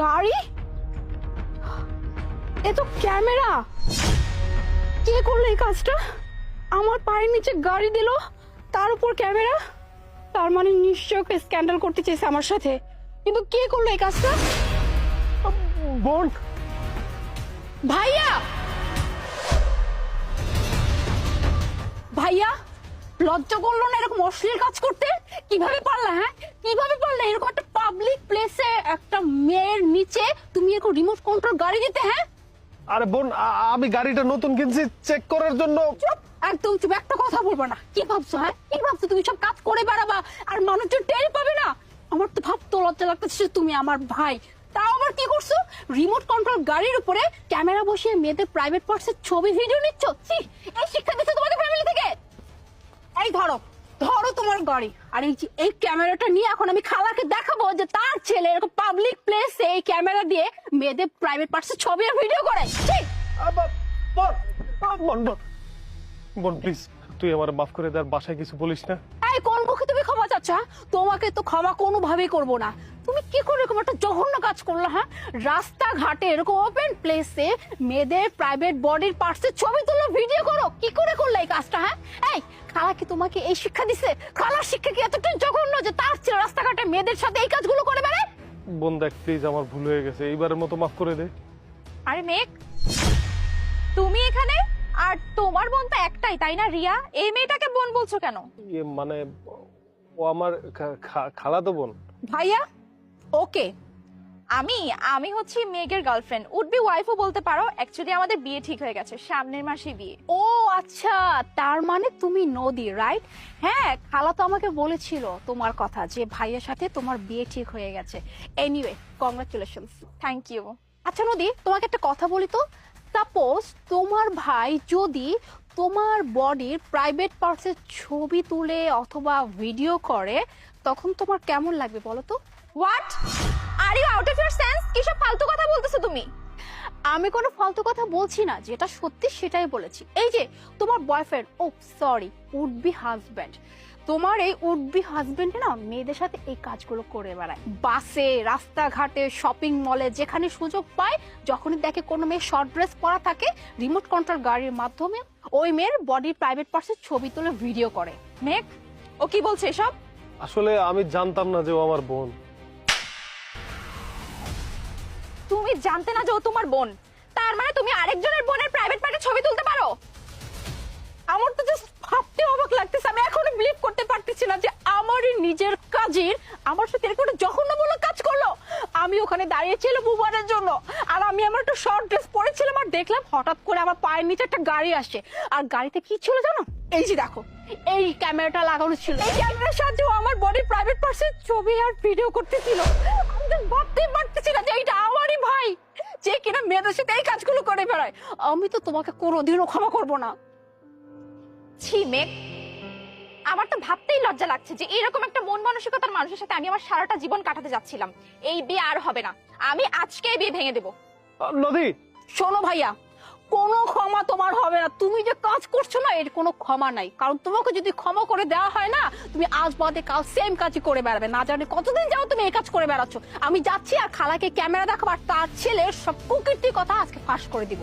গাড়ি, এ তো ক্যামেরা। কে করলো এই কাজটা? আমার পায়ের নিচে গাড়ি দিল, তার উপর ক্যামেরা। তার মানে নিশ্চয় স্ক্যান্ডাল করতে চেয়েছে আমার সাথে। কিন্তু কে করলো এই কাজটা? বোন, ভাইয়া, ভাইয়া লজ্জা করলো না এরকম অশ্লীল কাজ করতে? কিভাবে পারলা? হ্যাঁ, কিভাবে পারলে এরকম একটা পাবলিক প্লেসে একটা মেয়ের নিচে তুমি এরকম রিমোট কন্ট্রোল গাড়ি দিতে? হ্যাঁ আরে বোন, আমি গাড়িটা নতুন কিনছি চেক করার জন্য। চুপ, একদম চুপ, একটা কথা বলবো না। কি ভাবছো? হ্যাঁ, কি ভাবছো তুমি সব কাজ করে বেড়াবা আর মানুষজন টের পাবে না? আমার তো ভাবতে লজ্জা লাগতেছে, তুমি আমার ভাই, তাও আবার কি করছো? রিমোট কন্ট্রোল গাড়ির উপরে ক্যামেরা বসিয়ে মেয়েদের প্রাইভেট পার্টসের ছবি ভিডিও নিচ্ছ? ছি, এই শিক্ষা দিচ্ছে তোমাদের ফ্যামিলি থেকে? এই ধরো, ধরো তোমার গাড়ি। আর এই যে এই ক্যামেরাটা নিয়ে এখন আমি খালাকে দেখাবো যে তার ছেলে এরকম পাবলিক প্লেসে এই ক্যামেরা দিয়ে মেয়েদের প্রাইভেট পার্টসের ছবি আর ভিডিও করে। ঠিক? বোন বোন প্লিজ, তুই আমার মাফ করে দে, আর বাসায় কিছু বলিস না। এই কোন মুখে তুমি ক্ষমা চাচ্ছ? তোমাকে তো ক্ষমা কোনোভাবেই করবো না। তুমি কি করে এরকম একটা জঘন্য কাজ করলে? হ্যাঁ, রাস্তাঘাটে এরকম ওপেন প্লেসে মেয়েদের প্রাইভেট বডির পার্টসের ছবি তুলো, ভিডিও করো, কি করে করলে এই কাজটা? হ্যাঁ, এই খালা কি তোমাকে এই শিক্ষা দিছে? খালার শিক্ষা কি এতটা জঘন্য যে তার ছেলে রাস্তাঘাটে মেয়েদের সাথে এই কাজগুলো করে বেড়ায়? বোন দেখ প্লিজ, আমার ভুল হয়ে গেছে, এইবারের মতো মাফ করে দে। আরে মেঘ, তুমি এখানে? আর তোমার বোন তো একটাই, তাই না রিয়া? এই মেয়েটাকে বোন বলছো কেন? মানে ও আমার খালাতো বোন। ভাইয়া, ওকে, আমি হচ্ছি মেঘের গার্লফ্রেন্ড, উড বি ওয়াইফও বলতে পারো। অ্যাকচুয়ালি আমাদের বিয়ে ঠিক হয়ে গেছে, সামনের মাসে বিয়ে। ও আচ্ছা, তার মানে তুমি নদী, রাইট? হ্যাঁ, খালা তো আমাকে বলেছিল তোমার কথা যে ভাইয়ের সাথে তোমার বিয়ে ঠিক হয়ে গেছে। Anyway, congratulations. Thank you. আচ্ছা নদী, তোমাকে একটা কথা বলি তো। সাপোজ তোমার ভাই যদি তোমার বডির প্রাইভেট পার্টসের ছবি তুলে অথবা ভিডিও করে, তখন তোমার কেমন লাগবে বলো তো? What? Are you out of your sense? কি সব ফালতু কথা বলতেছো তুমি? আমি কোনো ফালতু কথা বলছি না, যেটা সত্যি সেটাই বলেছি। এই যে তোমার boyfriend, oh sorry, would be husband, তোমার এই উড বি হাজব্যান্ড না মেয়েদের সাথে এই কাজগুলো করে বেড়ায়। বাসে, রাস্তাঘাটে, শপিং মলে, যেখানে সুযোগ পায়, যখনই দেখে কোনো মেয়ে শর্ট ড্রেস পরা থাকে, রিমোট কন্ট্রোল গাড়ির মাধ্যমে ওই মেয়ের বডির প্রাইভেট পার্টসের ছবি তুলে ভিডিও করে। মেঘ, ও কি বলছে এসব? আসলে আমি জানতাম না যে ও আমার বোন। তুমি জানতে না যে ও তোমার বোন? তার মানে তুমি আরেকজনের বোনের প্রাইভেট পার্টির ছবি তুলতে পারো? আমার তো জাস্ট ভাবতে অবাক লাগতেছে। আমি এখনো বিলিভ করতে পারতেছি না যে আমারই নিজের কাজিন আমার সাথে এরকম একটা জঘন্যমূলক কাজ করলো। আমি ওখানে দাঁড়িয়েছিলাম বুবারের জন্য, আর আমি আমার একটা শর্ট ড্রেস পরেছিলাম, আর দেখলাম হঠাৎ করে আমার পায়ের নিচে একটা গাড়ি আসে। আর গাড়িতে কি ছিল জানো? এই যে দেখো, এই ক্যামেরাটা লাগানো ছিল। এই ক্যামেরার সাহায্যে আমার বডি প্রাইভেট পার্টসের ছবি আর ভিডিও করতেছিল। আমি তো ভাবতেই পারতেছি না যে এইটা আমারই ভাই, যে কিনা মেয়েদের সাথে এই কাজগুলো করে বেড়ায়। আমি তো তোমাকে কোনোদিনও ক্ষমা করবো না। ছি মেঘ, আমার তো ভাবতেই লজ্জা লাগছে যে এরকম একটা মন মানসিকতার মানুষের সাথে আমি আমার সারাটা জীবন কাটাতে যাচ্ছিলাম। এই বিয়ে আর হবে না, আমি আজকেই বিয়ে ভেঙে দেবো। নদী, শোনো ভাইয়া, কোনো ক্ষমা তোমার হবে না। তুমি যে কাজ করছো না, এর কোনো ক্ষমা নাই। কারণ তোমাকে যদি ক্ষমা করে দেওয়া হয় না, তুমি আজ বাদে কাল সেম কাজই করে বেড়াবে। না জানি কতদিন যাও তুমি এই কাজ করে বেড়াচ্ছ। আমি যাচ্ছি আর খালাকে ক্যামেরা দেখাবো, আর তার ছেলের সব কুকীর্তির কথা আজকে ফাঁস করে দিব।